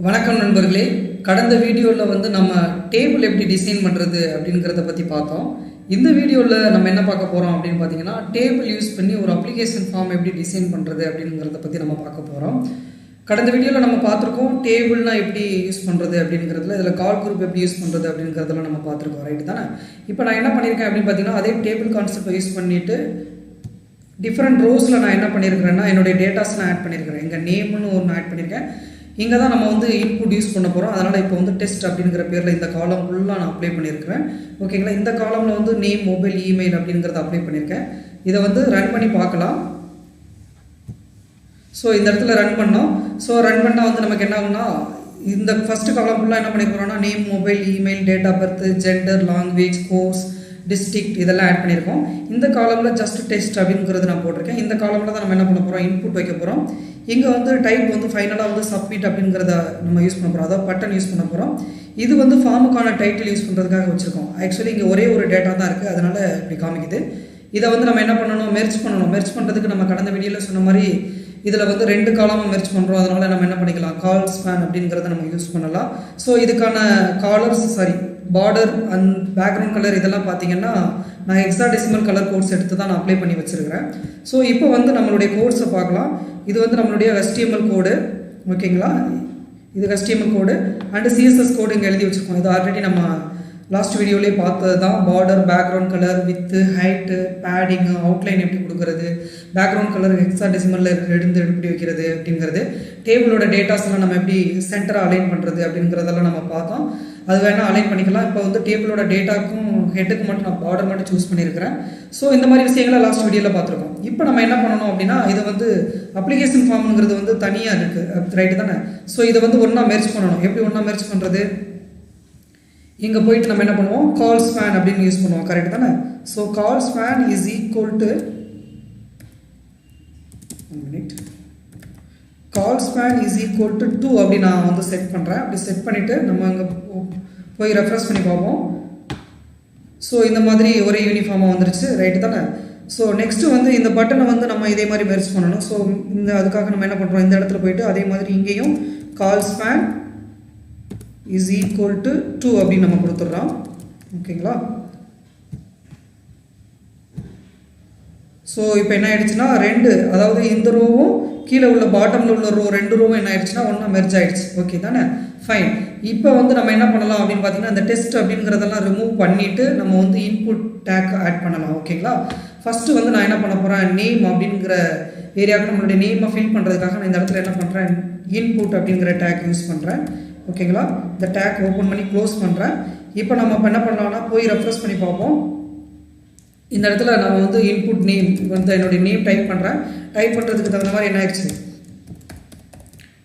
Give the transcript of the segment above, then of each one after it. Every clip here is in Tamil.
வணக்கம் நண்பர்களே. கடந்த வீடியோவில் வந்து நம்ம டேபிள் எப்படி டிசைன் பண்ணுறது அப்படிங்கிறத பற்றி பார்த்தோம். இந்த வீடியோவில் நம்ம என்ன பார்க்க போகிறோம் அப்படின்னு பார்த்தீங்கன்னா, டேபிள் யூஸ் பண்ணி ஒரு அப்ளிகேஷன் ஃபார்ம் எப்படி டிசைன் பண்ணுறது அப்படிங்கிறத பற்றி நம்ம பார்க்க போகிறோம். கடந்த வீடியோவில் நம்ம பார்த்துருக்கோம் டேபிள்னால் எப்படி யூஸ் பண்ணுறது அப்படிங்கிறதுல, இதில் கால் குரூப் எப்படி யூஸ் பண்ணுறது அப்படிங்கிறதுல நம்ம பார்த்துருக்கோம், ரைட்டு தானே? இப்போ நான் என்ன பண்ணியிருக்கேன் அப்படின்னு பார்த்தீங்கன்னா, அதே டேபிள் கான்செப்டை யூஸ் பண்ணிவிட்டு டிஃப்ரெண்ட் ரோஸில் நான் என்ன பண்ணியிருக்கிறேன்னா, என்னுடைய டேட்டாஸ்லாம் ஆட் பண்ணியிருக்கிறேன். எங்கள் நேம்னு ஒன்று ஆட் பண்ணியிருக்கேன். இங்கே தான் நம்ம வந்து இன்புட் யூஸ் பண்ண போகிறோம். அதனால் இப்போ வந்து டெஸ்ட் அப்படிங்கிற பேரில் இந்த காலம் ஃபுல்லாக நான் அப்ளை பண்ணியிருக்கிறேன். ஓகேங்களா? இந்த காலமில் வந்து நேம், மொபைல், இமெயில் அப்படிங்கிறத அப்ளை பண்ணியிருக்கேன். இதை வந்து ரன் பண்ணி பார்க்கலாம். ஸோ இந்த இடத்துல ரன் பண்ணோம். ஸோ ரன் பண்ணால் வந்து நமக்கு என்ன ஆகும்னா, இந்த ஃபஸ்ட்டு காலம் ஃபுல்லாக என்ன பண்ணியிருக்கிறோம்னா, name, mobile, email, date of birth, gender, language, course, district இதெல்லாம் ஆட் பண்ணியிருக்கோம். இந்த காலமில் ஜஸ்ட் டெஸ்ட் அப்படிங்கிறது நான் போட்டிருக்கேன். இந்த காலமில் தான் நம்ம என்ன பண்ண போகிறோம், இன்புட் வைக்க போகிறோம். இங்கே வந்து டைப் வந்து ஃபைனலாக வந்து சப்மிட் அப்படிங்கிறத நம்ம யூஸ் பண்ண போகிறோம், அதாவது பட்டன் யூஸ் பண்ண போகிறோம். இது வந்து ஃபார்முக்கான டைட்டில் யூஸ் பண்ணுறதுக்காக வச்சுருக்கோம். ஆக்சுவலி இங்கே ஒரே ஒரு டேட்டா தான் இருக்குது, அதனால் இப்படி காமிக்குது. இதை வந்து நம்ம என்ன பண்ணணும், மெர்ஜ் பண்ணணும். மெர்ஜ் பண்ணுறதுக்கு நம்ம கடந்த வீடியோவில் சொன்ன மாதிரி இதில் வந்து 2 காலமாக மெர்ஜ் பண்ணுறோம். அதனால் நம்ம என்ன பண்ணிக்கலாம், கால் ஸ்பேன் அப்படிங்கிறத நம்ம யூஸ் பண்ணலாம். ஸோ இதுக்கான பார்டர் அண்ட் பேக்ரவுண்ட் கலர் இதெல்லாம் பார்த்தீங்கன்னா நான் ஹெக்ஸாடெசிமல் கலர் கோட்ஸ் எடுத்து தான் நான் அப்ளை பண்ணி வச்சுருக்கிறேன். ஸோ இப்போ வந்து நம்மளுடைய கோட்ஸை பார்க்கலாம். இது வந்து நம்மளுடைய HTML கோடு, ஓகேங்களா? இது HTML கோடு அண்டு CSS கோடு இங்கே எழுதி வச்சுருக்கோம். இது ஆல்ரெடி நம்ம லாஸ்ட் வீடியோலேயே பார்த்தது தான். Border, background colour, with, height, பேடிங்கு, outline எப்படி கொடுக்குறது, பேக்ரவுண்ட் கலர் ஹெக்ஸாடெசிமலில் எப்படி வைக்கிறது அப்படிங்கிறது, டேபிளோட டேட்டாஸ்லாம் நம்ம எப்படி சென்டராக அலைன் பண்ணுறது அப்படிங்கிறதெல்லாம் நம்ம பார்த்தோம். அது வேணால் அலைன் பண்ணிக்கலாம். இப்போ வந்து டேபிளோட டேட்டாக்கும் ஹெட்டுக்கு மட்டும் நான் பார்டர் மட்டும் சூஸ் பண்ணியிருக்கிறேன். ஸோ இந்த மாதிரி விஷயங்களை லாஸ்ட் வீடியோவில் பார்த்துருக்கோம். இப்போ நம்ம என்ன பண்ணணும் அப்படின்னா, இது வந்து அப்ளிகேஷன் ஃபார்ம்ங்கிறது வந்து தனியாக இருக்குது, ரைட்டு தானே? ஸோ இதை வந்து ஒன்றா மெர்ஜ் பண்ணணும். எப்படி ஒன்றா மெர்ஜ் பண்ணுறது, இங்கே போயிட்டு நம்ம என்ன பண்ணுவோம், கால் ஸ்பேன் அப்படின்னு யூஸ் பண்ணுவோம், கரெக்ட் தானே? So call span is equal to call span is equal to 2 அப்படி நான் வந்து செட் பண்ணுறேன். அப்படி செட் பண்ணிவிட்டு நம்ம அங்கே போய் ரெஃப்ரெஷ் பண்ணி பார்ப்போம். ஸோ இந்த மாதிரி ஒரே யூனிஃபார்மாக வந்துருச்சு, ரைட்டு தானே? ஸோ நெக்ஸ்ட்டு வந்து இந்த பட்டனை வந்து நம்ம இதே மாதிரி மெர்ஜ் பண்ணணும். ஸோ அதுக்காக நம்ம என்ன பண்ணுறோம், இந்த இடத்துல போயிட்டு அதே மாதிரி இங்கேயும் கால் ஸ்பேன் இஸ் ஈக்குவல் டு 2 அப்படின்னு நம்ம கொடுத்துட்றோம், ஓகேங்களா? ஸோ இப்போ என்ன ஆயிடுச்சுன்னா, அதாவது இந்த ரோவும் கீழே உள்ள பாட்டமில் உள்ள 2 ரோவும் என்ன ஆயிடுச்சுன்னா ஒன்றா மெர்ஜ் ஆயிடுச்சு, ஓகே தானே? ஃபைன். இப்போ வந்து நம்ம என்ன பண்ணலாம் அப்படின்னு பார்த்தீங்கன்னா, இந்த டெஸ்ட் அப்படிங்கிறதெல்லாம் ரிமூவ் பண்ணிவிட்டு நம்ம வந்து இன்புட் டேக் ஆட் பண்ணலாம், ஓகேங்களா? ஃபஸ்ட்டு வந்து நான் என்ன பண்ண போகிறேன், நேம் அப்படிங்கிற ஏரியாவுக்கு நம்மளுடைய நேமை ஃபில் பண்ணுறதுக்காக நான் இந்த இடத்துல என்ன பண்ணுறேன், இன்புட் அப்படிங்கிற டேக் யூஸ் பண்ணுறேன், ஓகேங்களா? இந்த டேக் ஓப்பன் பண்ணி க்ளோஸ் பண்ணுறேன். இப்போ நம்ம என்ன பண்ணலாம்னா, போய் ரெஃப்ரெஷ் பண்ணி பார்ப்போம். இந்த இடத்துல நம்ம வந்து இன்புட் நேம் வந்து என்னுடைய நேம் டைப் பண்ணுறேன். டைப் பண்ணுறதுக்கு தகுந்த மாதிரி என்ன ஆயிடுச்சு,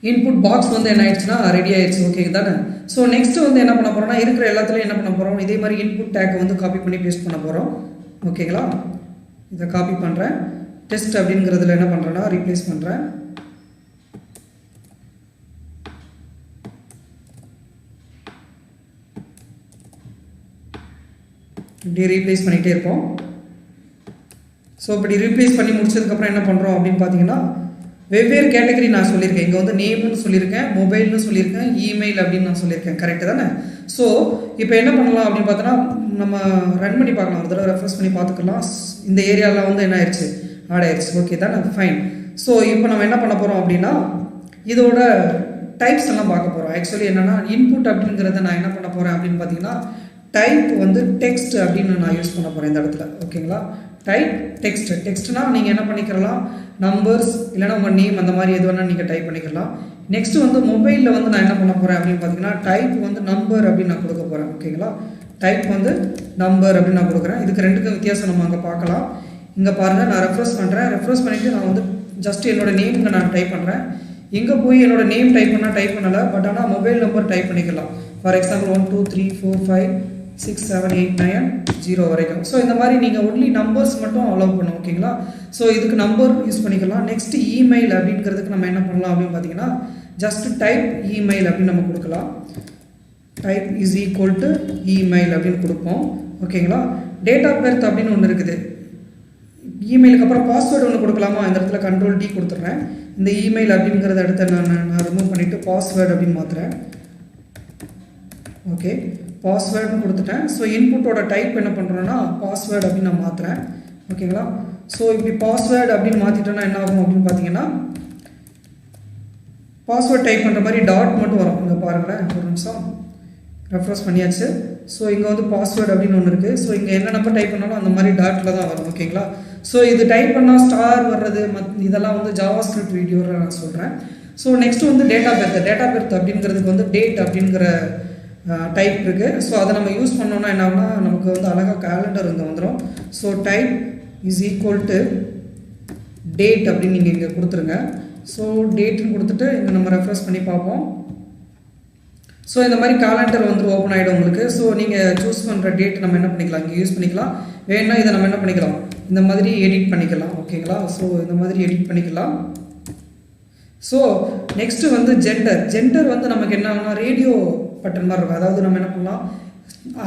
இன்புட் பாக்ஸ் வந்து என்ன ஆயிடுச்சுன்னா ரெடி ஆயிடுச்சு, ஓகே தானே? ஸோ நெக்ஸ்ட்டு வந்து என்ன பண்ண போகிறோம்னா, இருக்கிற எல்லாத்துலையும் என்ன பண்ண போகிறோம், இதே மாதிரி இன்புட் டேக்கை வந்து காப்பி பண்ணி பேஸ்ட் பண்ண போகிறோம், ஓகேங்களா? இதை காப்பி பண்ணுறேன். டெஸ்ட் அப்படிங்கிறதுல என்ன பண்ணுறேன்னா ரீப்ளேஸ் பண்ணுறேன். இப்படி ரீப்ளேஸ் பண்ணிகிட்டே இருப்போம். ஸோ இப்படி ரீப்ளேஸ் பண்ணி முடிச்சதுக்கப்புறம் என்ன பண்ணுறோம் அப்படின்னு பார்த்தீங்கன்னா, வெவ்வேறு கேட்டகரி நான் சொல்லியிருக்கேன். இங்கே வந்து நேம்னு சொல்லியிருக்கேன், மொபைல்னு சொல்லியிருக்கேன், இமெயில் அப்படின்னு நான் சொல்லியிருக்கேன், கரெக்டு தானே? ஸோ இப்போ என்ன பண்ணலாம் அப்படின்னு பார்த்தோன்னா, நம்ம ரன் பண்ணி பார்க்கலாம், ஒரு தடவை ரெஃப்ரெஷ் பண்ணி பார்த்துக்கலாம். இந்த ஏரியாவில் வந்து என்ன ஆயிடுச்சு, ஆட் ஆயிடுச்சு, ஓகே தானே? ஃபைன். ஸோ இப்போ நம்ம என்ன பண்ண போகிறோம் அப்படின்னா, இதோட டைப்ஸ் எல்லாம் பார்க்க போகிறோம். ஆக்சுவலி என்னென்னா, இன்புட் அப்படிங்கிறத நான் என்ன பண்ண போகிறேன் அப்படின்னு பார்த்தீங்கன்னா, டைப் வந்து டெக்ஸ்ட் அப்படின்னு நான் யூஸ் பண்ண போகிறேன் இந்த இடத்துல, ஓகேங்களா? டைப் டெக்ஸ்ட்னா நீங்கள் என்ன பண்ணிக்கலாம், நம்பர்ஸ் இல்லைனா உங்கள் நேம் அந்த மாதிரி எது வேணால் நீங்கள் டைப் பண்ணிக்கலாம். நெக்ஸ்ட்டு வந்து மொபைலில் வந்து நான் என்ன பண்ண போகிறேன் அப்படின்னு பார்த்தீங்கன்னா, டைப் வந்து நம்பர் அப்படின்னு நான் கொடுக்க போகிறேன், ஓகேங்களா? டைப் வந்து நம்பர் அப்படின்னு நான் கொடுக்குறேன். இதுக்கு 2க்கும் வித்தியாசம் நம்ம அங்கே பார்க்கலாம். இங்கே பாருங்கள், நான் ரெஃப்ரெஷ் பண்ணுறேன். ரெஃப்ரெஷ் பண்ணிவிட்டு நான் வந்து ஜஸ்ட் என்னோடய நேம் இங்கே நான் டைப் பண்ணுறேன். இங்கே போய் என்னோடய நேம் டைப் பண்ணலை, பட் ஆனால் மொபைல் நம்பர் டைப் பண்ணிக்கலாம். ஃபார் எக்ஸாம்பிள் 1 2 3 4 5 6 7 8 9 0 வரைக்கும். ஸோ இந்த மாதிரி நீங்கள் ஒன்லி நம்பர்ஸ் மட்டும் அலோவ் பண்ணும், ஓகேங்களா? ஸோ இதுக்கு நம்பர் யூஸ் பண்ணிக்கலாம். நெக்ஸ்ட்டு இமெயில் அப்படிங்கிறதுக்கு நம்ம என்ன பண்ணலாம் அப்படின்னு பார்த்தீங்கன்னா, ஜஸ்ட் டைப் இமெயில் அப்படின்னு நம்ம கொடுக்கலாம். Type is equal to email அப்படின்னு கொடுப்போம், ஓகேங்களா? டேட் ஆஃப் பர்த் அப்படின்னு ஒன்று இருக்குது. இமெயிலுக்கு அப்புறம் பாஸ்வேர்டு ஒன்று கொடுக்கலாமா, இந்த இடத்துல கண்ட்ரோல் டி கொடுத்துட்றேன். இந்த இமெயில் அப்படிங்கிறத அடுத்து நான் ரிமூவ் பண்ணிவிட்டு பாஸ்வேர்டு அப்படின்னு மாற்றுறேன். ஓகே, பாஸ்வேர்டுன்னு கொடுத்துட்டேன். ஸோ இன்புட்டோட டைப் என்ன பண்ணுறோன்னா பாஸ்வேர்டு அப்படின்னு நான் மாற்றுறேன். ஓகேங்களா, ஸோ இப்படி பாஸ்வேர்டு அப்படின்னு மாற்றிட்டோன்னா என்ன ஆகும் அப்படின்னு பார்த்தீங்கன்னா பாஸ்வேர்ட் டைப் பண்ணுற மாதிரி டாட் மட்டும் வரும். இங்கே பாருங்களேன், ஒரு நிமிஷம் ரெஃப்ரெஷ் பண்ணியாச்சு. ஸோ இங்கே வந்து பாஸ்வேர்டு அப்படின்னு ஒன்று இருக்குது. ஸோ இங்கே என்ன நம்பர் டைப் பண்ணாலும் அந்த மாதிரி டாட்டில் தான் வரும். ஓகேங்களா, ஸோ இது டைப் பண்ணால் ஸ்டார் வர்றது இதெல்லாம் வந்து ஜாவாஸ்கிரிப்ட் வீடியோவில் நான் சொல்கிறேன். ஸோ நெக்ஸ்ட்டு வந்து டேட் ஆஃப் பெர்த் அப்படிங்கிறதுக்கு வந்து டேட் அப்படிங்கிற டைப் இருக்குது. ஸோ அதை நம்ம யூஸ் பண்ணோன்னா என்ன ஆகுனா நமக்கு வந்து அழகாக கேலண்டர் இங்கே வந்துடும். So type is equal to date அப்படின்னு நீங்கள் இங்கே கொடுத்துருங்க. ஸோ டேட்டுன்னு கொடுத்துட்டு இங்கே நம்ம ரெஃப்ரெஷ் பண்ணி பார்ப்போம். ஸோ இந்த மாதிரி கேலண்டர் வந்து ஓப்பன் ஆகிடும் உங்களுக்கு. ஸோ நீங்கள் சூஸ் பண்ணுற டேட் நம்ம என்ன பண்ணிக்கலாம், இங்கே யூஸ் பண்ணிக்கலாம். வேணும்னா இதை நம்ம என்ன பண்ணிக்கலாம், இந்த மாதிரி எடிட் பண்ணிக்கலாம். ஓகேங்களா, ஸோ இந்த மாதிரி எடிட் பண்ணிக்கலாம். ஸோ நெக்ஸ்ட்டு வந்து ஜெண்டர் வந்து நமக்கு என்ன ஆகுனா ரேடியோ பட்டன் மாதிரி இருக்கும். அதாவது நம்ம என்ன பண்ணலாம்,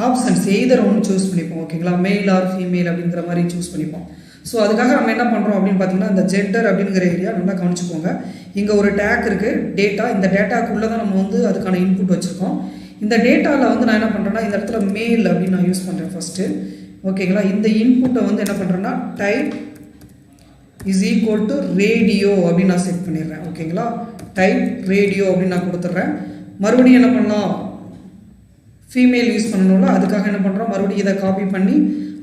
ஆப்ஷன்ஸ் எய்தர் ஒன்று சூஸ் பண்ணிப்போம். ஓகேங்களா, மெயில் ஆர் ஃபீமேல் அப்படிங்கிற மாதிரி சூஸ் பண்ணிப்போம். ஸோ அதுக்காக நம்ம என்ன பண்ணுறோம் அப்படின்னு பார்த்தீங்கன்னா இந்த ஜெண்டர் அப்படிங்கிற ஏரியா நல்லா கவனிச்சுக்கோங்க. இங்கே ஒரு டேக் இருக்குது டேட்டா. இந்த டேட்டாக்குள்ளே தான் நம்ம வந்து அதுக்கான இன்புட் வச்சுருக்கோம். இந்த டேட்டாவில் வந்து நான் என்ன பண்ணுறேன்னா இந்த இடத்துல மெயில் அப்படின்னு நான் யூஸ் பண்ணுறேன் ஃபஸ்ட்டு. ஓகேங்களா, இந்த இன்புட்டை வந்து என்ன பண்ணுறேன்னா type is equal to radio அப்படின்னு நான் செட் பண்ணிடுறேன். ஓகேங்களா, டைப் ரேடியோ அப்படின்னு நான் கொடுத்துட்றேன். மறுபடியும் என்ன பண்ணலாம், ஃபீமேல் யூஸ் பண்ணணும்ல, அதுக்காக என்ன பண்ணுறோம், மறுபடியும் இதை காப்பி பண்ணி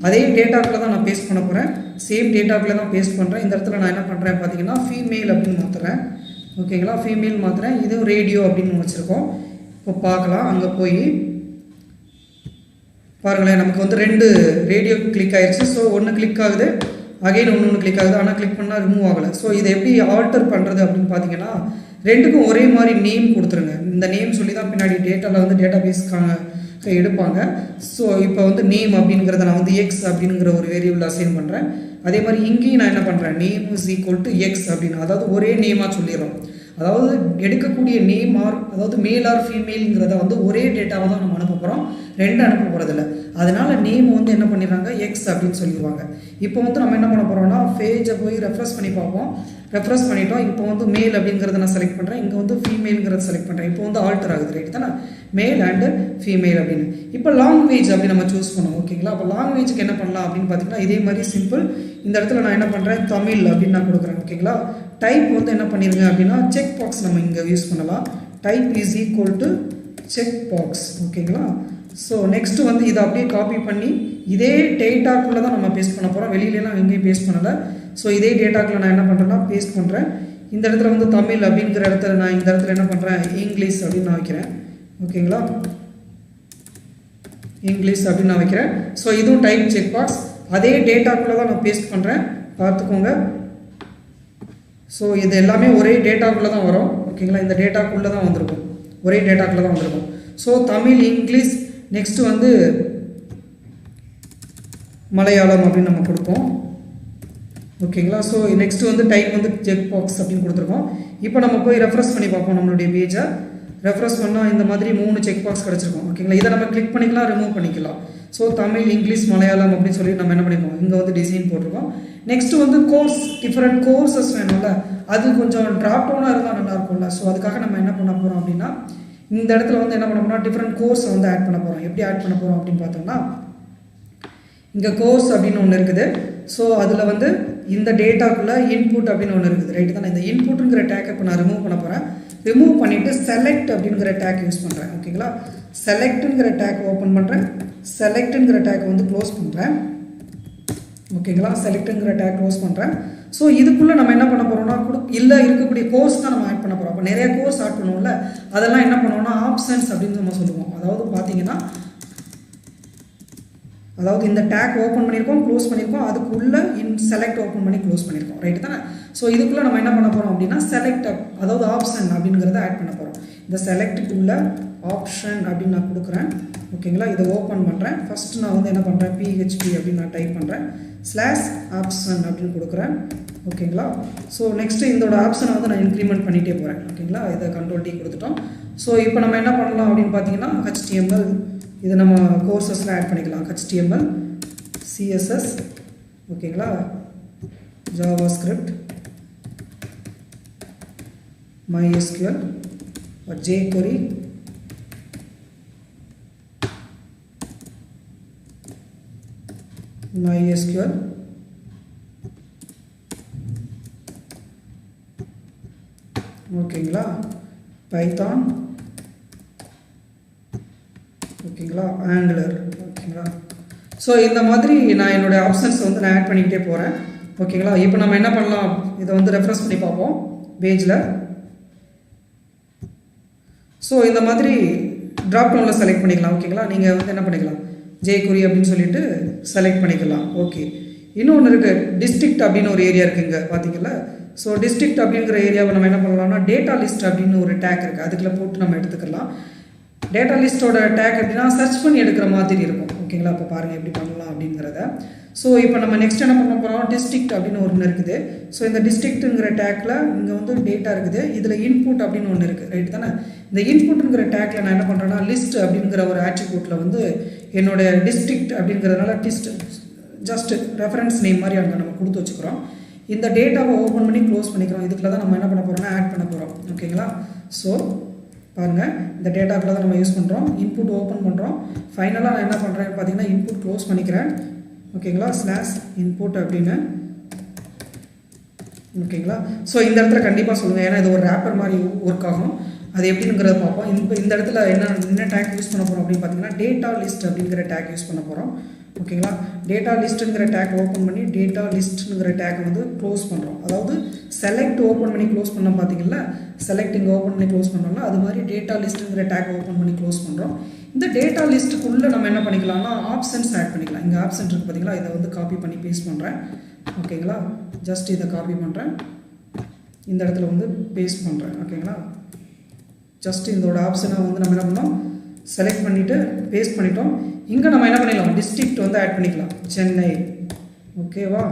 அதே டேட்டாக்குள்ளே தான் நான் பேஸ்ட் பண்ண போகிறேன். சேம் டேட்டாக்குள்ளே தான் பேஸ்ட் பண்ணுறேன். இந்த இடத்துல நான் என்ன பண்ணுறேன் பார்த்தீங்கன்னா ஃபீமேல் அப்படின்னு மாற்றுறேன். ஓகேங்களா, ஃபீமேல் மாற்றுறேன். இதுவும் ரேடியோ அப்படின்னு வச்சுருக்கோம். இப்போ பார்க்கலாம், அங்கே போய் பாருங்களேன், நமக்கு வந்து 2 ரேடியோ கிளிக் ஆகிடுச்சு. ஸோ ஒன்று கிளிக் ஆகுது, அகைன் ஒன்று கிளிக் ஆகுது. ஆனால் கிளிக் பண்ணால் ரிமூவ் ஆகலை. ஸோ இதை எப்படி ஆல்டர் பண்ணுறது அப்படின்னு பார்த்தீங்கன்னா ரெண்டுக்கும் ஒரே மாதிரி நேம் கொடுத்துருங்க. இந்த நேம் சொல்லி தான் பின்னாடி டேட்டாவில் வந்து டேட்டா பேஸ்க்கான எடுப்பாங்க. ஸோ இப்போ வந்து நேம் அப்படிங்கிறத நான் வந்து எக்ஸ் அப்படிங்கிற ஒரு வேரியபிள் அசைன் பண்ணுறேன். அதே மாதிரி இங்கேயும் நான் என்ன பண்ணுறேன், name is equal to X அப்படின்னு, அதாவது ஒரே நேமாக சொல்லிடுறோம். அதாவது எடுக்கக்கூடிய நேம் அதாவது மேல் ஆர் ஃபீமேலுங்கிறத வந்து ஒரே டேட்டாவை தான் நம்ம அனுப்ப போகிறோம், 2 அனுப்ப போகிறதில்ல. அதனால் நேம் வந்து என்ன பண்ணிடுறாங்க எக்ஸ் அப்படின்னு சொல்லிடுவாங்க. இப்போ வந்து நம்ம என்ன பண்ண போகிறோம்னா பேஜை போய் ரெஃப்ரெஷ் பண்ணி பார்ப்போம். ரெஃப்ரெஷ் பண்ணிட்டோம். இப்போ வந்து மேல் அப்படிங்கிறத நான் செலக்ட் பண்ணுறேன். இங்கே வந்து ஃபீமேலுங்கிறத செலக்ட் பண்ணுறேன். இப்போ வந்து ஆல்டர் ஆகுது, ரைட் தானே, மேல் அண்டு ஃபீமேல் அப்படின்னு. இப்போ லாங்குவேஜ் அப்படி நம்ம சூஸ் பண்ணுவோம். ஓகேங்களா, அப்போ லாங்குவேஜுக்கு என்ன பண்ணலாம் அப்படின்னு பார்த்தீங்கன்னா இதே மாதிரி சிம்பிள். இந்த இடத்துல நான் என்ன பண்ணுறேன், தமிழ் அப்படின்னு நான் கொடுக்குறேன். ஓகேங்களா, டைப் வந்து என்ன பண்ணிடுங்க அப்படின்னா செக் பாக்ஸ் நம்ம இங்கே யூஸ் பண்ணலாம். Type is equal to check box. ஓகேங்களா, ஸோ நெக்ஸ்ட்டு வந்து இதை அப்படியே காப்பி பண்ணி இதே டேட்டாக்குள்ளே தான் நம்ம பேஸ்ட் பண்ண போகிறோம். வெளியிலலாம் எங்கேயும் பேஸ்ட் பண்ணலை. ஸோ இதே டேட்டாக்குள்ளே நான் என்ன பண்ணுறேன்னா பேஸ்ட் பண்ணுறேன். இந்த இடத்துல வந்து தமிழ் அப்படிங்கிற இடத்துல நான் இந்த இடத்துல என்ன பண்ணுறேன் இங்கிலீஷ் அப்படின்னு நான் வைக்கிறேன். ஓகேங்களா, இங்கிலீஷ் அப்படின்னு நான் வைக்கிறேன். ஸோ இதுவும் டைப் செக் பாக்ஸ். அதே டேட்டாக்குள்ளே தான் நான் பேஸ்ட் பண்ணுறேன், பார்த்துக்கோங்க. ஸோ இது எல்லாமே ஒரே டேட்டாக்குள்ளே தான் வரும். ஓகேங்களா, இந்த டேட்டாக்குள்ளே தான் வந்திருக்கும், ஒரே டேட்டாக்குள்ளே தான் வந்திருக்கும். ஸோ தமிழ், இங்கிலீஷ், நெக்ஸ்ட்டு வந்து மலையாளம் அப்படின்னு நம்ம கொடுப்போம். ஓகேங்களா, ஸோ நெக்ஸ்ட்டு வந்து டைப் வந்து செக் பாக்ஸ் அப்படின்னு கொடுத்துருக்கோம். இப்போ நம்ம போய் ரெஃப்ரெஷ் பண்ணி பார்ப்போம். நம்மளுடைய பேஜை ரெஃப்ரெஷ் பண்ணால் இந்த மாதிரி 3 செக் பாக்ஸ் கிடச்சிருக்கும். ஓகேங்களா, இதை நம்ம கிளிக் பண்ணிக்கலாம், ரிமூவ் பண்ணிக்கலாம். ஸோ தமிழ், இங்கிலீஷ், மலையாளம் அப்படின்னு சொல்லி நம்ம என்ன பண்ணிப்போம், இங்கே வந்து டிசைன் போட்டிருக்கோம். நெக்ஸ்ட்டு வந்து கோர்ஸ், டிஃப்ரெண்ட் கோர்சஸ் வேணும்ல, அது கொஞ்சம் ட்ராப் டவுனாக இருந்தால் நல்லாயிருக்கும்ல. ஸோ அதுக்காக நம்ம என்ன பண்ண போகிறோம் அப்படின்னா இந்த இடத்துல வந்து என்ன பண்ண போகிறோம்னா டிஃப்ரெண்ட் கோர்ஸை வந்து ஆட் பண்ண போகிறோம். எப்படி ஆட் பண்ண போகிறோம் அப்படின்னு பார்த்தோம்னா இங்கே கோர்ஸ் அப்படின்னு ஒன்று இருக்குது. ஸோ அதில் வந்து இந்த டேட்டாக்குள்ளே இன்புட் அப்படின்னு ஒன்று இருக்குது, ரைட்டு தானே. இந்த இன்புட்டுங்கிற டேக்கை இப்போ நான் ரிமூவ் பண்ண போகிறேன். ரிமூவ் பண்ணிவிட்டு செலக்ட் அப்படிங்கிற டேக் யூஸ் பண்ணுறேன். ஓகேங்களா, செலக்ட்டுங்கிற டேக் ஓப்பன் பண்ணுறேன். செலக்ட்டுங்கிற டேக் வந்து க்ளோஸ் பண்ணுறேன். ஓகேங்களா, செலக்ட்டுங்கிற டேக் க்ளோஸ் பண்ணுறேன். ஸோ இதுக்குள்ளே நம்ம என்ன பண்ண போகிறோம்னா இல்லை இருக்கக்கூடிய கோர்ஸ் தான் நம்ம ஆட் பண்ண போகிறோம். அப்போ நிறைய கோர்ஸ் ஆட் பண்ணுவோம்ல, அதெல்லாம் என்ன பண்ணுவோம்னா ஆப்ஷன்ஸ் அப்படின்னு நம்ம சொல்லுவோம். அதாவது பார்த்தீங்கன்னா அதாவது இந்த டேக் ஓப்பன் பண்ணியிருக்கோம், க்ளோஸ் பண்ணியிருக்கோம், அதுக்குள்ளே செலக்ட் ஓப்பன் பண்ணி க்ளோஸ் பண்ணியிருக்கோம், ரைட்டு தானே. ஸோ இதுக்குள்ளே நம்ம என்ன பண்ண போகிறோம் அப்படின்னா செலக்ட் அதாவது ஆப்ஷன் அப்படிங்கிறத ஆட் பண்ண போகிறோம். இந்த செலக்ட்டுக்குள்ளே ஆப்ஷன் அப்படின்னு நான் கொடுக்குறேன். ஓகேங்களா, இதை ஓப்பன் பண்ணுறேன். ஃபஸ்ட்டு நான் வந்து என்ன பண்ணுறேன் PHP அப்படின்னு நான் டைப் பண்ணுறேன். /ஆப்ஷன் அப்படின்னு கொடுக்குறேன். ஓகேங்களா, ஸோ நெக்ஸ்ட்டு இதோட ஆப்ஷனை வந்து நான் இன்க்ரிமெண்ட் பண்ணிகிட்டே போகிறேன். ஓகேங்களா, இதை கண்ட்ரோல் D கொடுத்துட்டோம். ஸோ இப்போ நம்ம என்ன பண்ணலாம் அப்படின்னு பார்த்தீங்கன்னா HTML இது நம்ம கோர்சஸில் ஆட் பண்ணிக்கலாம். HTML, CSS, ஓகேங்களா, JavaScript, MySQL or jQuery, MySQL, ஓகேங்களா, பைத்தான், ஓகேங்களா, ஆங்குலர், ஓகேங்களா. ஸோ இந்த மாதிரி நான் என்னுடைய ஆப்ஷன்ஸ் வந்து நான் ஆட் பண்ணிக்கிட்டே போகிறேன். ஓகேங்களா. இப்போ நம்ம என்ன பண்ணலாம், இதை வந்து ரெஃப்ரெஷ் பண்ணி பார்ப்போம் பேஜில். ஸோ இந்த மாதிரி ட்ராப் டவுனில் செலக்ட் பண்ணிக்கலாம். ஓகேங்களா. நீங்கள் வந்து என்ன பண்ணிக்கலாம், jQuery அப்படின்னு சொல்லிட்டு செலக்ட் பண்ணிக்கலாம். ஓகே. இன்னொன்று இருக்குது, டிஸ்ட்ரிக்ட் அப்படின்னு ஒரு ஏரியா இருக்குங்க பார்த்தீங்களா. ஸோ டிஸ்ட்ரிக்ட் அப்படிங்கிற ஏரியாவை நம்ம என்ன பண்ணலாம்னா டேட்டா லிஸ்ட் அப்படின்னு ஒரு டேக் இருக்குது, அதுக்குள்ளே போட்டு நம்ம எடுத்துக்கலாம். டேட்டா லிஸ்ட்டோட டேக் எப்படின்னா சர்ச் பண்ணி எடுக்கிற மாதிரி இருக்கும். ஓகேங்களா. இப்போ பாருங்கள் எப்படி பண்ணலாம் அப்படிங்கிறத. ஸோ இப்போ நம்ம நெக்ஸ்ட் என்ன பண்ண போகிறோம், டிஸ்ட்ரிக்ட் அப்படின்னு ஒன்று இருக்குது. ஸோ இந்த டிஸ்ட்ரிக்ட்டுங்கிற டேக்கில் இங்கே வந்து டேட்டா இருக்குது, இதில் இன்புட் அப்படின்னு ஒன்று இருக்குது, ரைட் தானே. இந்த இன்புட்டுங்கிற டேக்கில் நான் என்ன பண்ணுறேன்னா லிஸ்ட் அப்படிங்கிற ஒரு ஆட்ரிபியூட்டில் வந்து என்னோடய டிஸ்ட்ரிக்ட் அப்படிங்கிறதுனால ஜஸ்ட் ரெஃபரன்ஸ் நேம் மாதிரி அங்கே நம்ம கொடுத்து வச்சுக்கிறோம். இந்த டேட்டாவை ஓப்பன் பண்ணி க்ளோஸ் பண்ணிக்கிறோம். இதுக்குள்ள தான் நம்ம என்ன பண்ண போகிறோம்னா ஆட் பண்ண போகிறோம். ஓகேங்களா. ஸோ பாருங்கள், இந்த டேட்டாக்குள்ள தான் நம்ம யூஸ் பண்ணுறோம். இன்புட் ஓப்பன் பண்ணுறோம். ஃபைனலாக நான் என்ன பண்ணுறேன்னு பார்த்தீங்கன்னா இன்புட் க்ளோஸ் பண்ணிக்கிறேன். ஓகேங்களா. /input அப்படின்னு. ஓகேங்களா. ஸோ இந்த இடத்துல கண்டிப்பாக சொல்லுங்கள், ஏன்னா இது ஒரு ரேப்பர் மாதிரி ஒர்க் ஆகும். அது எப்படிங்கிறத பார்ப்போம். இந்த இடத்துல என்ன டேக் யூஸ் பண்ண போகிறோம் அப்படின்னு பார்த்தீங்கன்னா டேட்டா லிஸ்ட் அப்படிங்கிற டேக் யூஸ் பண்ண போகிறோம். ஓகேங்களா. டேட்டா லிஸ்ட்டுங்கிற டேக் ஓப்பன் பண்ணி டேட்டா லிஸ்ட்டுங்கிற டேக் வந்து க்ளோஸ் பண்ணுறோம். அதாவது செலக்ட் ஓப்பன் பண்ணி க்ளோஸ் பண்ணோம் பார்த்தீங்களா, செலக்ட் இங்கே ஓப்பன் பண்ணி க்ளோஸ் பண்ணுறோம்னா அது மாதிரி டேட்டா லிஸ்ட்டுங்கிற டேக் ஓப்பன் பண்ணி க்ளோஸ் பண்ணுறோம். இந்த டேட்டா லிஸ்ட்டுக்குள்ளே நம்ம என்ன பண்ணிக்கலாம்னா ஆப்ஷன்ஸ் ஆட் பண்ணிக்கலாம். இங்கே ஆப்ஷன் இருக்குது பார்த்தீங்களா, இதை வந்து காப்பி பண்ணி பேஸ்ட் பண்ணுறேன். ஓகேங்களா. ஜஸ்ட் இதை காப்பி பண்ணுறேன், இந்த இடத்துல வந்து பேஸ்ட் பண்ணுறேன். ஓகேங்களா. ஜஸ்ட் இதோட ஆப்ஷனை வந்து நம்ம என்ன பண்ணோம் செலக்ட் பண்ணிவிட்டு பேஸ்ட் பண்ணிட்டோம். இங்கே நம்ம என்ன பண்ணிக்கலாம், டிஸ்ட்ரிக்ட் வந்து ஆட் பண்ணிக்கலாம். சென்னை, ஓகேவா,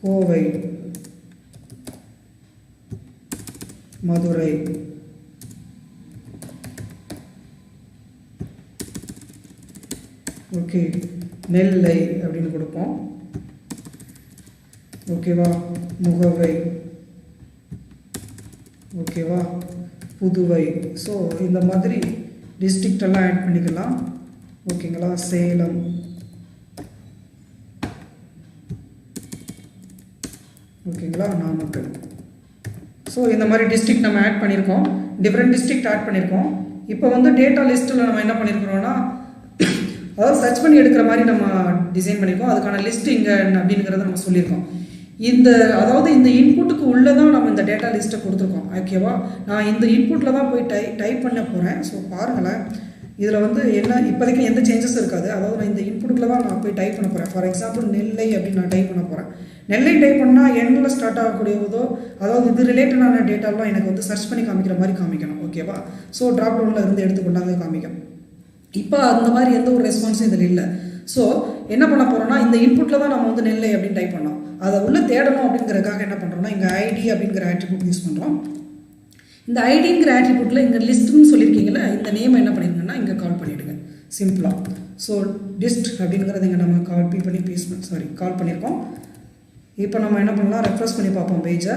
கோவை, மதுரை, ஓகே, நெல்லை அப்படின்னு கொடுப்போம். ஓகேவா, முகவை, ஓகேவா, புதுவை. ஸோ இந்த மாதிரி டிஸ்ட்ரிக்ட் எல்லாம் ஆட் பண்ணிக்கலாம். ஓகேங்களா. சேலம், ஓகேங்களா, நாமக்கல். ஸோ இந்த மாதிரி டிஸ்ட்ரிக்ட் நம்ம ஆட் பண்ணியிருக்கோம், டிஃப்ரெண்ட் டிஸ்ட்ரிக்ட் ஆட் பண்ணியிருக்கோம். இப்போ வந்து டேட்டா லிஸ்ட்டில் நம்ம என்ன பண்ணியிருக்கிறோன்னா அதாவது சர்ச் பண்ணி எடுக்கிற மாதிரி நம்ம டிசைன் பண்ணியிருக்கோம். அதுக்கான லிஸ்ட் இங்கே அப்படிங்கிறத நம்ம சொல்லியிருக்கோம். அதாவது இந்த இன்புட்டுக்கு உள்ளே தான் நம்ம இந்த டேட்டா லிஸ்ட்டை கொடுத்துருக்கோம். ஓகேவா. நான் இந்த இன்புட்டில் தான் போய் டைப் பண்ண போகிறேன். ஸோ பாருங்களேன், இதில் வந்து என்ன இப்போதைக்கு எந்த சேஞ்சஸ் இருக்காது. அதாவது நான் இந்த இன்புட்டில் தான் நான் போய் டைப் பண்ண போகிறேன். ஃபார் எக்ஸாம்பிள் நெல்லை அப்படின்னு நான் டைப் பண்ண போகிறேன். நெல்லை டைப் பண்ணால் எண்ணில் ஸ்டார்ட் ஆகக்கூடியதோ அதாவது இது ரிலேட்டடான டேட்டாலாம் எனக்கு வந்து சர்ச் பண்ணி காமிக்கிற மாதிரி காமிக்கணும். ஓகேவா. ஸோ ட்ராப் டவுனில் இருந்து எடுத்துக்கொண்டாங்க காமிக்கும். இப்போ அந்த மாதிரி எந்த ஒரு ரெஸ்பான்ஸும் இதில் இல்லை. ஸோ என்ன பண்ண போகிறோம்னா இந்த இன்புட்டில் தான் நம்ம வந்து நெல்லை அப்படின்னு டைப் பண்ணோம். அதை உள்ளே தேடணும் அப்படிங்கிறதுக்காக என்ன பண்ணுறோம்னா இங்கே ஐடி அப்படிங்கிற ஆட்ரிபியூட் யூஸ் பண்ணுறோம். இந்த ஐடிங்கிற ஆட்ரிபியூட்டில் இங்கே லிஸ்ட்டுன்னு சொல்லியிருக்கீங்களா, இந்த நேம் என்ன பண்ணியிருக்கேன்னா இங்கே கால் பண்ணிவிடுங்க சிம்பிளாக. ஸோ டிஸ்ட் அப்படிங்கிறது இங்கே நம்ம காப்பி பண்ணி கால் பண்ணியிருக்கோம். இப்போ நம்ம என்ன பண்ணலாம், ரெஃப்ரெஷ் பண்ணி பார்ப்போம் பேஜை.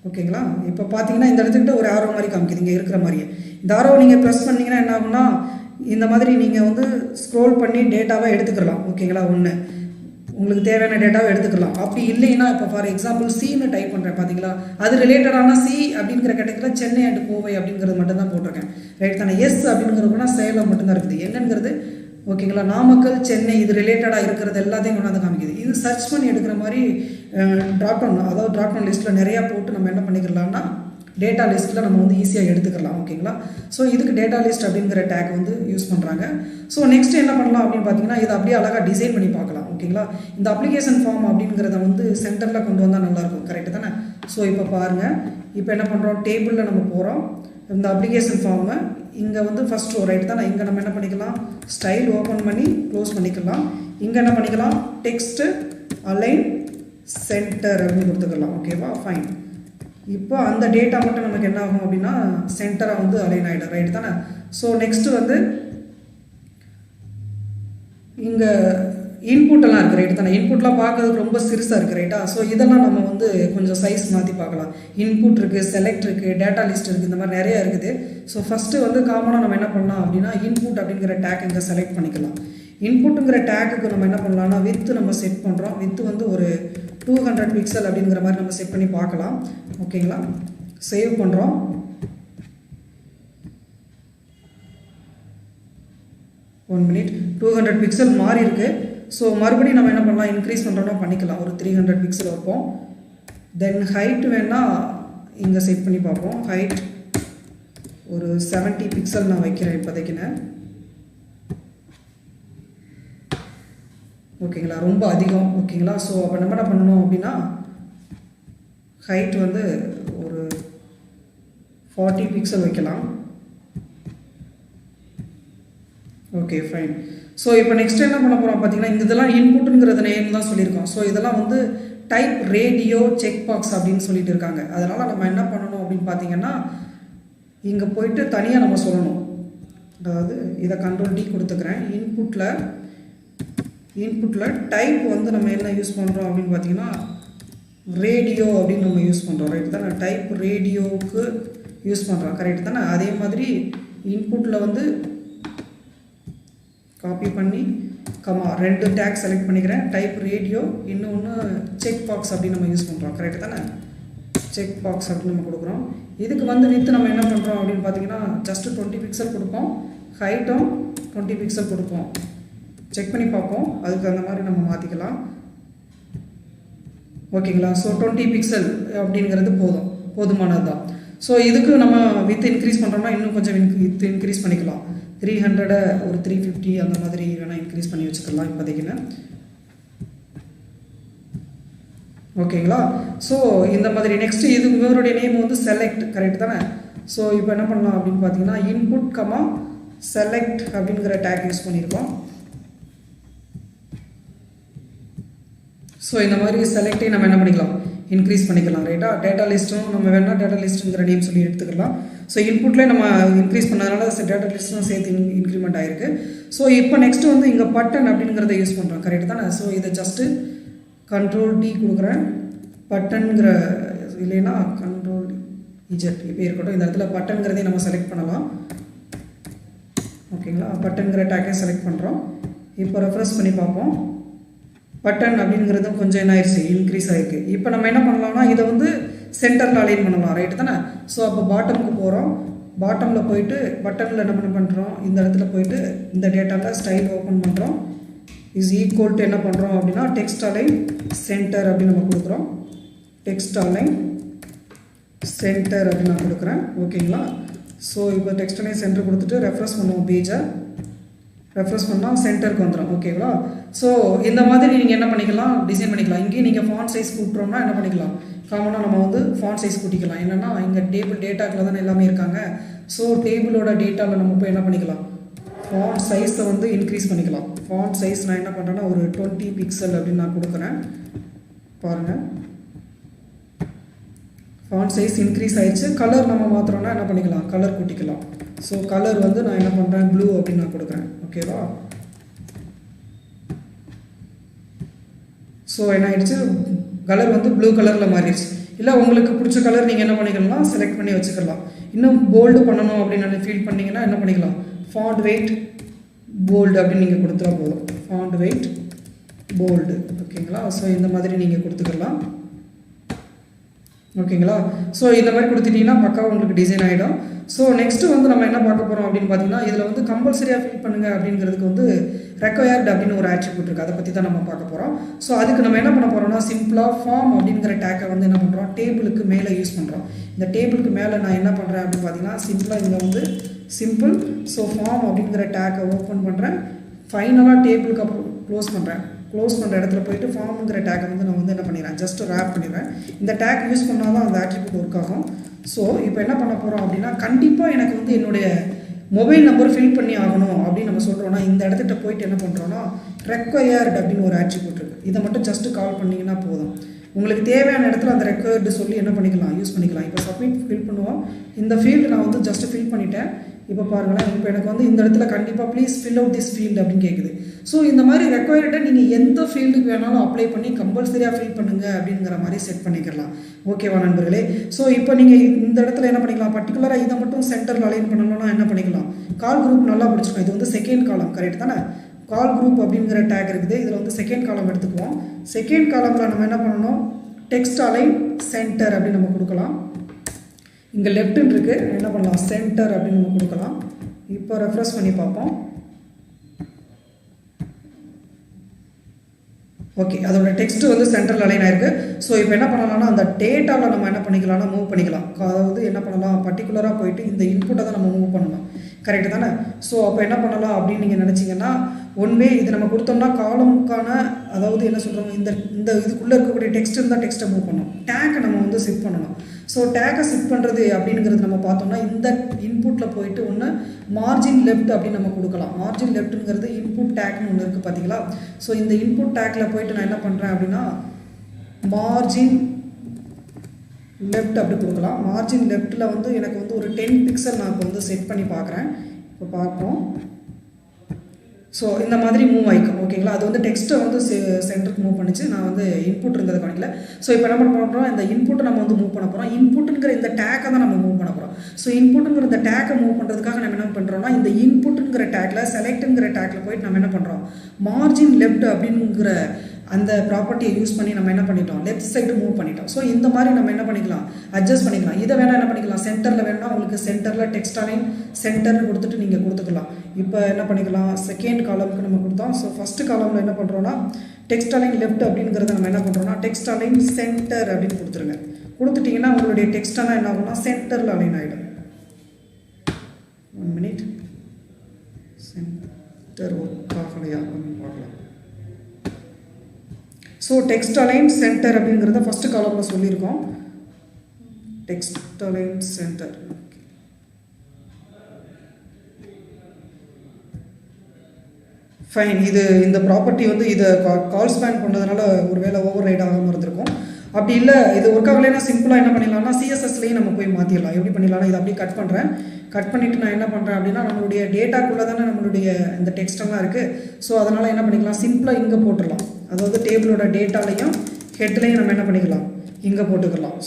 ஓகேங்களா. இப்போ பார்த்தீங்கன்னா இந்த இடத்துக்கிட்ட ஒரு ஆரோ மாதிரி காமிக்குது இங்கே இருக்கிற மாதிரியே. இந்த ஆரோவை நீங்கள் ப்ரெஸ் பண்ணிங்கன்னா என்ன ஆகும்னா இந்த மாதிரி நீங்கள் வந்து ஸ்க்ரோல் பண்ணி டேட்டாவை எடுத்துக்கலாம். ஓகேங்களா. ஒன்று உங்களுக்கு தேவையான டேட்டாவை எடுத்துக்கலாம். அப்படி இல்லைன்னா இப்போ ஃபார் எக்ஸாம்பிள் சின்னு டைப் பண்ணுறேன் பார்த்தீங்களா, அது ரிலேட்டடான சி அப்படிங்கிற கேட்டகரியில் சென்னை அண்ட் கோவை அப்படிங்கிறது மட்டும்தான் போட்டிருக்கேன், ரைட் தானே. எஸ் அப்படிங்கிறதுனா சேலம் மட்டும்தான் இருக்குது. என்னங்கிறது ஓகேங்களா, நாமக்கல், சென்னை இது ரிலேட்டடாக இருக்கிறது எல்லாத்தையும் கொண்டாந்து காமிக்குது. இது சர்ச் பண்ணி எடுக்கிற மாதிரி ட்ராப் டவுன், அதாவது ட்ராப் டவுன் லிஸ்ட்டில் நிறையா போட்டு நம்ம என்ன பண்ணிக்கலாம்னா டேட்டா லிஸ்ட்டில் நம்ம வந்து ஈஸியாக எடுத்துக்கலாம். ஓகேங்களா. ஸோ இதுக்கு டேட்டா லிஸ்ட் அப்படிங்கிற டேக் வந்து யூஸ் பண்ணுறாங்க. ஸோ நெக்ஸ்ட் என்ன பண்ணலாம் அப்படின்னு பார்த்தீங்கன்னா இதை அப்படியே அழகாக டிசைன் பண்ணி பார்க்கலாம். ஓகேங்களா. இந்த அப்ளிகேஷன் ஃபார்ம் அப்படிங்கிறத வந்து சென்டரில் கொண்டு வந்தால் நல்லாயிருக்கும், கரெக்டு தானே. ஸோ இப்போ பாருங்கள், இப்போ என்ன பண்ணுறோம், டேபிளில் நம்ம போகிறோம். இந்த அப்ளிகேஷன் ஃபார்மை இங்கே வந்து ஃபஸ்ட் ரோ, ரைட் தானே. இங்கே நம்ம என்ன பண்ணிக்கலாம், ஸ்டைல் ஓப்பன் பண்ணி க்ளோஸ் பண்ணிக்கலாம். இங்கே என்ன பண்ணிக்கலாம், டெக்ஸ்ட்டு அலைன் சென்டர் அப்படின்னு கொடுத்துக்கலாம். ஓகேவா, ஃபைன். இப்போ அந்த டேட்டா மட்டும் நமக்கு என்ன ஆகும் அப்படின்னா சென்டராக வந்து அலைன் ஆகிடும், ரைட் தானே. ஸோ நெக்ஸ்ட்டு வந்து இங்கே இன்புட்டெல்லாம் இருக்குது ரைட்டு தானே. இன்புட்லாம் பார்க்கறதுக்கு ரொம்ப சிறுசாக இருக்குது ரைட்டா. ஸோ இதெல்லாம் நம்ம வந்து கொஞ்சம் சைஸ் மாற்றி பார்க்கலாம். இன்புட் இருக்குது, செலக்ட் இருக்குது, டேட்டா லிஸ்ட் இருக்குது, இந்த மாதிரி நிறையா இருக்குது. ஸோ ஃபஸ்ட்டு வந்து காமனாக நம்ம என்ன பண்ணலாம் அப்படின்னா இன்புட் அப்படிங்கிற டேக் இங்கே செலக்ட் பண்ணிக்கலாம். இன்புட்டுங்கிற டேக்குக்கு நம்ம என்ன பண்ணலாம்னா வித்து நம்ம செட் பண்ணுறோம். வித்து வந்து ஒரு 200 பிக்சல் அப்படிங்கிற மாதிரி நம்ம செட் பண்ணி பார்க்கலாம். ஓகேங்களா, சேவ் பண்ணுறோம். 1 மினிட் 200 பிக்சல் மாறி இருக்கு. ஸோ மறுபடியும் நம்ம என்ன பண்ணலாம், இன்க்ரீஸ் பண்ணுறோன்னா பண்ணிக்கலாம். ஒரு 300 பிக்சல் வைப்போம். தென் ஹைட் வேணால் இங்கே செட் பண்ணி பார்ப்போம். ஹைட் ஒரு 70 பிக்சல் நான் வைக்கிறேன் இப்போதைக்குன்னு. ஓகேங்களா, ரொம்ப அதிகம். ஓகேங்களா, ஸோ அப்போ நம்ம என்ன பண்ணணும் அப்படின்னா ஹைட் வந்து ஒரு 40 பிக்சல் வைக்கலாம். Okay fine. ஸோ இப்போ நெக்ஸ்ட் என்ன பண்ண போகிறோம் பார்த்தீங்கன்னா, இதெல்லாம் இன்புட்டுங்கிறத நேம் தான் சொல்லியிருக்கோம். ஸோ இதெல்லாம் வந்து டைப் ரேடியோ செக் பாக்ஸ் அப்படின்னு சொல்லிட்டு இருக்காங்க. அதனால் நம்ம என்ன பண்ணணும் அப்படின்னு பார்த்தீங்கன்னா இங்கே போயிட்டு தனியாக நம்ம சொல்லணும். அதாவது இதை Ctrl D கொடுத்துக்கிறேன். இன்புட்டில் டைப் வந்து நம்ம என்ன யூஸ் பண்ணுறோம் அப்படின்னு பார்த்தீங்கன்னா ரேடியோ அப்படின்னு நம்ம யூஸ் பண்ணுறோம். ரைட் தானே, டைப் ரேடியோவுக்கு யூஸ் பண்ணுறோம். கரெக்ட் தானே. அதே மாதிரி இன்புட்டில் வந்து காப்பி பண்ணி கமா 2 டேக் செலக்ட் பண்ணிக்கிறேன். டைப் ரேடியோ, இன்னொன்று செக் பாக்ஸ் அப்படின்னு நம்ம யூஸ் பண்ணுறோம். கரெக்ட் தானே, செக் பாக்ஸ் அப்படின்னு நம்ம கொடுக்குறோம். இதுக்கு வந்து வித்து நம்ம என்ன பண்ணுறோம் அப்படின்னு பார்த்தீங்கன்னா ஜஸ்ட்டு 20 பிக்சல் கொடுப்போம். ஹைட்டும் 20 பிக்சல் கொடுப்போம். செக் பண்ணி பார்ப்போம், அதுக்கு அந்த மாதிரி நம்ம மாற்றிக்கலாம். ஓகேங்களா, ஸோ 20 பிக்சல் அப்படிங்கிறது போதுமானது தான். ஸோ இதுக்கு நம்ம வித் இன்க்ரீஸ் பண்ணுறோம்னா இன்னும் கொஞ்சம் வித் இன்க்ரீஸ் பண்ணிக்கலாம். 300 ஒரு 350 அந்த மாதிரி வேணால் இன்க்ரீஸ் பண்ணி வச்சுக்கலாம் இப்போதைக்குன்னு. ஓகேங்களா, ஸோ இந்த மாதிரி நெக்ஸ்ட்டு இது இவருடைய நேம் வந்து செலக்ட். கரெக்ட் தானே. ஸோ இப்போ என்ன பண்ணலாம் அப்படின்னு பார்த்தீங்கன்னா இன்புட் கமா செலக்ட் அப்படிங்கிற டேக் யூஸ் பண்ணியிருக்கோம். ஸோ இந்த மாதிரி செலக்டே நம்ம என்ன பண்ணிக்கலாம், இன்க்ரீஸ் பண்ணிக்கலாம். ரைட்டா, டேட்டா லிஸ்ட்டும் நம்ம வேணால் டேட்டா லிஸ்ட்டுங்கிற நேம் சொல்லி எடுத்துக்கலாம். ஸோ இன்புட்லேயே நம்ம இன்க்ரீஸ் பண்ணதுனால டேட்டா லிஸ்ட்டும் சேர்த்து இன்க்ரிமெண்ட் ஆகிருக்கு. ஸோ இப்போ நெக்ஸ்ட்டு வந்து இங்கே பட்டன் அப்படிங்கிறத யூஸ் பண்ணுறோம். கரெக்ட் தானே. ஸோ இதை ஜஸ்ட்டு Ctrl D கொடுக்குறேன். பட்டன்கிற இல்லைன்னா Ctrl Z இப்போ இருக்கட்டும். இந்த இடத்துல பட்டன்கிறதே நம்ம செலக்ட் பண்ணலாம். ஓகேங்களா, பட்டன்கிற டேக்கை செலக்ட் பண்ணுறோம். இப்போ ரெஃப்ரெஷ் பண்ணி பார்ப்போம். பட்டன் அப்படிங்கிறதும் கொஞ்சம் என்ன ஆயிடுச்சு, இன்க்ரீஸ் ஆகிருக்கு. இப்போ நம்ம என்ன பண்ணலாம்னா இதை வந்து சென்டரில் அலைன் பண்ணலாம். ரைட்டு தானே. ஸோ அப்போ பாட்டமுக்கு போகிறோம். பாட்டமில் போயிட்டு பட்டனில் என்ன பண்ணுறோம், இந்த இடத்துல போயிட்டு இந்த டேட்டாவில் ஸ்டைல் ஓப்பன் பண்ணுறோம். இஸ் ஈக்குவல் டு என்ன பண்ணுறோம் அப்படின்னா டெக்ஸ்ட் அலைன் சென்டர் அப்படின்னு நம்ம கொடுக்குறோம். டெக்ஸ்ட் அலைன் சென்டர் அப்படின்னு நான் கொடுக்குறேன். ஓகேங்களா, ஸோ இப்போ டெக்ஸ்ட் அலைன் சென்டர் கொடுத்துட்டு ரெஃப்ரெஷ் பண்ணுவோம். பேஜை ரெஃப்ரெஷ் பண்ணால் சென்டருக்கு வந்துடும். ஓகேங்களா, ஸோ இந்த மாதிரி நீங்கள் என்ன பண்ணிக்கலாம், டிசைன் பண்ணிக்கலாம். இங்கேயும் நீங்கள் ஃபாண்ட் சைஸ் கூட்டுறோம்னா என்ன பண்ணிக்கலாம், காமனாக நம்ம வந்து ஃபாண்ட் சைஸ் கூட்டிக்கலாம். என்னென்னா இங்கே டேபிள் டேட்டாக்கில் தானே எல்லாமே இருக்காங்க. ஸோ டேபிளோட டேட்டாவில் நம்ம போய் என்ன பண்ணிக்கலாம், ஃபாண்ட் சைஸை வந்து இன்க்ரீஸ் பண்ணிக்கலாம். ஃபாண்ட் சைஸ் நான் என்ன பண்ணுறேன்னா ஒரு 20 பிக்சல் அப்படின்னு நான் கொடுக்குறேன். பாருங்கள், ஃபாண்ட் சைஸ் இன்க்ரீஸ் ஆயிடுச்சு. கலர் நம்ம மாத்திரம்னா என்ன பண்ணிக்கலாம், கலர் கூட்டிக்கலாம். ஸோ கலர் வந்து நான் என்ன பண்ணுறேன், ப்ளூ அப்படின்னு நான் கொடுக்குறேன். ஓகேவா, ஸோ என்ன ஆயிடுச்சு, கலர் வந்து ப்ளூ கலரில் மாறிடுச்சு. இல்லை உங்களுக்கு பிடிச்ச கலர் நீங்கள் என்ன பண்ணிக்கலாம், செலக்ட் பண்ணி வச்சுக்கலாம். இன்னும் போல்டு பண்ணணும் அப்படின்னு ஃபீல் பண்ணிங்கன்னா என்ன பண்ணிக்கலாம், ஃபாண்ட் வெயிட் போல்டு அப்படின்னு நீங்கள் கொடுத்துட்டா போதும். Font weight bold. ஓகேங்களா, ஸோ இந்த மாதிரி நீங்கள் கொடுத்துக்கலாம். ஓகேங்களா, ஸோ இந்த மாதிரி கொடுத்துட்டிங்கன்னா பக்காவாக உங்களுக்கு டிசைன் ஆகிடும். ஸோ நெக்ஸ்ட்டு வந்து நம்ம என்ன பார்க்க போகிறோம் அப்படின்னு பார்த்தீங்கன்னா இதில் வந்து கம்பல்சரியாக ஃபில் பண்ணுங்கள் அப்படிங்கிறதுக்கு வந்து ரெக்வயர்டு அப்படின்னு ஒரு ஆட்ரிபியூட் இருக்குது. அதை பற்றி தான் நம்ம பார்க்க போகிறோம். ஸோ அதுக்கு நம்ம என்ன பண்ண போகிறோம்னா சிம்பிளாக ஃபார்ம் அப்படிங்கிற டேக்கை வந்து என்ன பண்ணுறோம், டேபிளுக்கு மேலே யூஸ் பண்ணுறோம். இந்த டேபிளுக்கு மேலே நான் என்ன பண்ணுறேன் அப்படின்னு பார்த்தீங்கன்னா சிம்பிளாக இங்கே வந்து சிம்பிள் ஸோ ஃபார்ம் அப்படிங்கிற டேக்கை ஓப்பன் பண்ணுறேன். ஃபைனலாக டேபிளுக்கு அப்புறம் க்ளோஸ் பண்ணுறேன். க்ளோஸ் பண்ணுற இடத்துல போயிட்டு ஃபார்முங்கிற டேக்கை வந்து நான் வந்து என்ன பண்ணிடுறேன், ஜஸ்ட் ரேப் பண்ணிடுறேன். இந்த டேக் யூஸ் பண்ணால் தான் அந்த ஆட்ரிபியூட் ஒர்க் ஆகும். ஸோ இப்போ என்ன பண்ண போகிறோம் அப்படின்னா கண்டிப்பாக எனக்கு வந்து என்னுடைய மொபைல் நம்பர் ஃபில் பண்ணி ஆகணும் அப்படின்னு நம்ம சொல்கிறோன்னா இந்த இடத்துட்ட போயிட்டு என்ன பண்ணுறோன்னா ரெக்வயர்டு அப்படின்னு ஒரு ஆட்ரிபியூட் இருக்குது. இதை மட்டும் ஜஸ்ட்டு கால் பண்ணிங்கன்னா போதும். உங்களுக்கு தேவையான இடத்துல அந்த ரெக்வயர்டு சொல்லி என்ன பண்ணிக்கலாம், யூஸ் பண்ணிக்கலாம். இப்போ சப்மிட் ஃபில் பண்ணுவோம். இந்த ஃபீல்டு நான் வந்து ஜஸ்ட்டு ஃபில் பண்ணிட்டேன். இப்போ பாருங்களேன், இப்போ எனக்கு வந்து இந்த இடத்துல கண்டிப்பாக please fill out this field அப்படின்னு கேட்குது. ஸோ இந்த மாதிரி ரெக்வயர்டாக நீங்கள் எந்த ஃபீல்டுக்கு வேணாலும் அப்ளை பண்ணி கம்பல்சரியாக ஃபில் பண்ணுங்கள் அப்படிங்கிற மாதிரி செட் பண்ணிக்கலாம். ஓகேவா நண்பர்களே? ஸோ இப்போ நீங்கள் இந்த இடத்துல என்ன பண்ணிக்கலாம், பர்டிகுலராக இதை மட்டும் சென்டரில் அலைன் பண்ணணும்னா என்ன பண்ணிக்கலாம், கால் குரூப் நல்லா பிடிச்சிக்கலாம். இது வந்து செகண்ட் காலம் கரெக்ட் தானே? கால் குரூப் அப்படிங்கிற டேக் இருக்குது. இதில் வந்து செகண்ட் காலம் எடுத்துக்குவோம். செகண்ட் காலமில் நம்ம என்ன பண்ணணும், டெக்ஸ்ட் அலைன் சென்டர் அப்படின்னு நம்ம கொடுக்கலாம். இங்கே லெஃப்ட்னு இருக்குது, என்ன பண்ணலாம், சென்டர் அப்படின்னு நம்ம கொடுக்கலாம். இப்போ ரெஃப்ரெஷ் பண்ணி பார்ப்போம். ஓகே, அதோட டெக்ஸ்ட் வந்து சென்டரில் அலைன் ஆயிருக்கு. ஸோ இப்போ என்ன பண்ணலாம்னா அந்த டேட்டாவில் நம்ம என்ன பண்ணிக்கலாம்னா மூவ் பண்ணிக்கலாம். அதாவது என்ன பண்ணலாம், பர்டிகுலராக போயிட்டு இந்த இன்புட்டை தான் நம்ம மூவ் பண்ணணும். கரெக்டு தானே? ஸோ அப்போ என்ன பண்ணலாம் அப்படின்னு நீங்கள் நினச்சிங்கன்னா, ஒன்வே இது நம்ம கொடுத்தோம்னா காலமுக்கான, அதாவது என்ன சொல்கிறோம், இந்த இதுக்குள்ளே இருக்கக்கூடிய டெக்ஸ்ட் இருந்தால் டெக்ஸ்ட்டை மூவ் பண்ணணும். டேக்கை நம்ம வந்து ஷிஃப்ட் பண்ணணும். ஸோ டேக்கை ஷிஃப்ட் பண்ணுறது அப்படிங்கிறது நம்ம பார்த்தோம்னா இந்த இன்புட்டில் போயிட்டு ஒன்று மார்ஜின் லெஃப்ட் அப்படின்னு நம்ம கொடுக்கலாம். மார்ஜின் லெஃப்ட்டுங்கிறது இன்புட் டேக்னு ஒன்று இருக்குது பார்த்தீங்களா? ஸோ இந்த இன்புட் டேக்கில் போயிட்டு நான் என்ன பண்ணுறேன் அப்படின்னா மார்ஜின் லெஃப்ட் அப்படி கொடுக்கலாம். மார்ஜின் லெஃப்ட்டில் வந்து எனக்கு வந்து ஒரு 10 பிக்சல் நான் இப்போ வந்து செட் பண்ணி பார்க்குறேன். இப்போ பார்ப்போம். ஸோ இந்த மாதிரி மூவ் ஆகிக்கும். ஓகேங்களா? அது வந்து டெக்ஸ்ட்டை வந்து சென்டருக்கு மூவ் பண்ணிச்சு. நான் வந்து இன்புட் இருந்தது காணிக்கல. ஸோ இப்போ என்ன பண்ண போகிறோம், இந்த இன்புட்டை நம்ம வந்து மூவ் பண்ண போகிறோம். இன்புட்டுங்கிற இந்த டேக்கை தான் நம்ம மூவ் பண்ண போகிறோம். ஸோ இன்புட்டுங்கிற இந்த டேக்கை மூவ் பண்ணுறதுக்காக நம்ம என்ன பண்ணுறோம்னா இந்த இன்புட்டுங்கிற டேக்கில் செலக்ட்டுங்கிற டேக்கில் போயிட்டு நம்ம என்ன பண்ணுறோம், மார்ஜின் லெஃப்ட் அப்படிங்கிற அந்த ப்ராப்பர்ட்டியை யூஸ் பண்ணி நம்ம என்ன பண்ணிட்டோம், லெஃப்ட் சைடு மூவ் பண்ணிட்டோம். ஸோ இந்த மாதிரி நம்ம என்ன பண்ணிக்கலாம், அட்ஜஸ்ட் பண்ணிக்கலாம். இதை வேணால் என்ன பண்ணிக்கலாம், சென்டரில் வேணால் உங்களுக்கு சென்டரில் டெக்ஸ்ட் அலைன் சென்டர்னு கொடுத்துட்டு நீங்கள் கொடுத்துக்கலாம். இப்போ என்ன பண்ணிக்கலாம், செகண்ட் காலமுக்கு நம்ம கொடுத்தோம். ஸோ ஃபஸ்ட்டு காலமில் என்ன பண்ணுறோன்னா டெக்ஸ்ட் அலைன் லெஃப்ட் அப்படிங்கிறத நம்ம என்ன பண்ணுறோம்னா டெக்ஸ்ட் அலைன் சென்டர் அப்படின்னு கொடுத்துருங்க. கொடுத்துட்டிங்கன்னா உங்களுடைய டெக்ஸ்டெல்லாம் என்ன ஆகும்னா சென்டரில் அலைன் ஆகிடும். 1 minute, சென்டர் ஒர்க் ஆகலையா அப்படின்னு பார்க்கலாம். ஸோ டெக்ஸ்ட் அலைன் சென்டர் அப்படிங்கிறத ஃபஸ்ட்டு காலமில் சொல்லியிருக்கோம். Text align center. ஃபைன். இந்த ப்ராப்பர்ட்டி வந்து இதை கால் ஸ்பேன் பண்ணதுனால ஒரு வேளை ஓவர் ரைட் ஆகாமல் இருந்திருக்கும். அப்படி இல்லை இது ஒர்க் ஆகலைன்னா சிம்பிளாக என்ன பண்ணிடலாம்னா சிஎஸ்எஸ்லேயும் நம்ம போய் மாற்றிடலாம். எப்படி பண்ணிடலாம்னா இதை அப்படியே கட் பண்ணுறேன். கட் பண்ணிவிட்டு நான் என்ன பண்ணுறேன் அப்படின்னா நம்மளுடைய டேட்டாக்குள்ளே தானே நம்மளுடைய இந்த டெக்ஸ்டெல்லாம் இருக்குது. ஸோ அதனால் என்ன பண்ணிக்கலாம், சிம்பிளாக இங்கே போட்டுடலாம். அதாவது டேபிளோட டேட்டாலையும் ஹெட்லையும் நம்ம என்ன பண்ணிக்கலாம், இங்கே போட்டுக்கலாம்.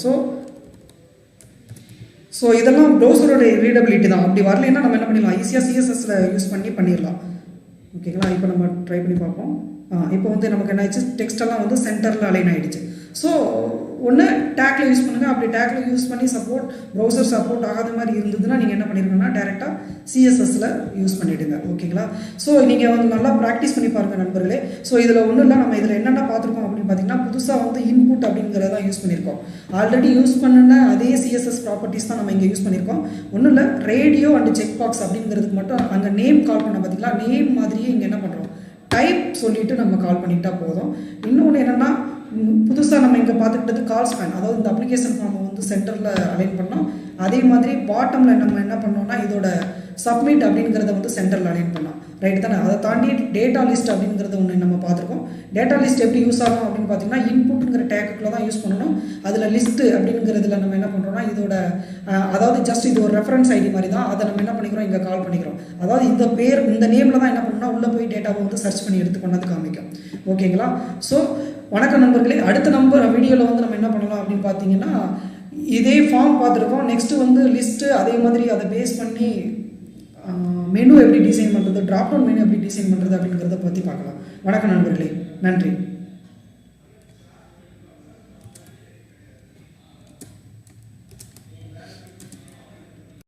ஸோ இதெல்லாம் ப்ரௌசரோட ரீடபிலிட்டி தான். அப்படி வரலைன்னா நம்ம என்ன பண்ணிடலாம், ஈஸியாக சிஎஸ்எஸ்ல யூஸ் பண்ணிடலாம். ஓகேங்களா? இப்போ நம்ம ட்ரை பண்ணி பார்ப்போம். இப்போ வந்து நமக்கு என்ன ஆயிடுச்சு, டெக்ஸ்டெல்லாம் வந்து சென்டரில் அலைன் ஆகிடுச்சு. ஸோ ஒன்று டேக்கில் யூஸ் பண்ணுங்கள். அப்படி டேக்கில் யூஸ் பண்ணி ப்ரௌசர் சப்போர்ட் ஆகாத மாதிரி இருந்ததுன்னா நீங்கள் என்ன பண்ணிருக்கீங்கன்னா டேரெக்டாக சிஎஸ்எஸ்ல யூஸ் பண்ணிவிடுங்க. ஓகேங்களா? ஸோ நீங்கள் வந்து நல்லா ப்ராக்டிஸ் பண்ணி பாருங்கள் நண்பர்களே. ஸோ இதில் ஒன்றும் இல்லை, நம்ம இதில் என்னென்ன பார்த்துருக்கோம் அப்படின்னு பார்த்தீங்கன்னா புதுசாக வந்து இன்புட் அப்படிங்கிறத யூஸ் பண்ணியிருக்கோம். ஆல்ரெடி யூஸ் பண்ணின அதே சிஎஸ்எஸ் ப்ராப்பர்ட்டிஸ் தான் நம்ம இங்கே யூஸ் பண்ணியிருக்கோம். ஒன்றும் இல்லை, ரேடியோ அண்ட் செக் பாக்ஸ் அப்படிங்கிறதுக்கு மட்டும் அங்கே நேம் கால் பண்ண பார்த்தீங்களா, நேம் மாதிரியே இங்கே என்ன பண்ணுறோம், டைப் சொல்லிவிட்டு நம்ம கால் பண்ணிட்டா போதும். இன்னொன்று என்னென்னா புதுசாக நம்ம இங்கே பார்த்துக்கிட்டது கால் ஸ்பேன், அதாவது இந்த அப்ளிகேஷன் ஃபார்மை வந்து சென்டரில் அலைன் பண்ணோம். அதே மாதிரி பாட்டமில் நம்ம என்ன பண்ணோம்னா இதோட சப்மிட் அப்படிங்கிறத வந்து சென்டரில் அலைன் பண்ணோம். ரைட் தானே? அதை தாண்டி டேட்டா லிஸ்ட் அப்படிங்கிறது ஒன்று நம்ம பார்த்துருக்கோம். டேட்டா லிஸ்ட் எப்படி யூஸ் ஆகும் அப்படின்னு பார்த்தீங்கன்னா இன்புட்டுங்கிற டேக்குள்ளே தான் யூஸ் பண்ணணும். அதில் லிஸ்ட்டு அப்படிங்கிறதுல நம்ம என்ன பண்ணுறோம்னா இதோட அதாவது ஜஸ்ட் இது ஒரு ரெஃபரன்ஸ் ஐடி மாதிரி தான். அதை நம்ம என்ன பண்ணிக்கிறோம், இங்கே கால் பண்ணிக்கிறோம். அதாவது இந்த நேமில் தான் என்ன பண்ணணும்னா உள்ளே போய் டேட்டாவை வந்து சர்ச் பண்ணி எடுத்து கொண்டாந்து காமிக்கும். ஓகேங்களா? ஸோ வணக்கம் நண்பர்களே. அடுத்த வீடியோவில் வந்து நம்ம என்ன பண்ணலாம் அப்படின்னு பார்த்தீங்கன்னா இதே ஃபார்ம் பார்த்துருக்கோம். நெக்ஸ்ட்டு வந்து லிஸ்ட்டு அதே மாதிரி அதை பேஸ் பண்ணி மெனு எப்படி டிசைன் பண்ணுறது, ட்ராப் டவுன் மெனு எப்படி டிசைன் பண்ணுறது அப்படிங்கிறத பற்றி பார்க்கலாம். வணக்கம் நண்பர்களே, நன்றி.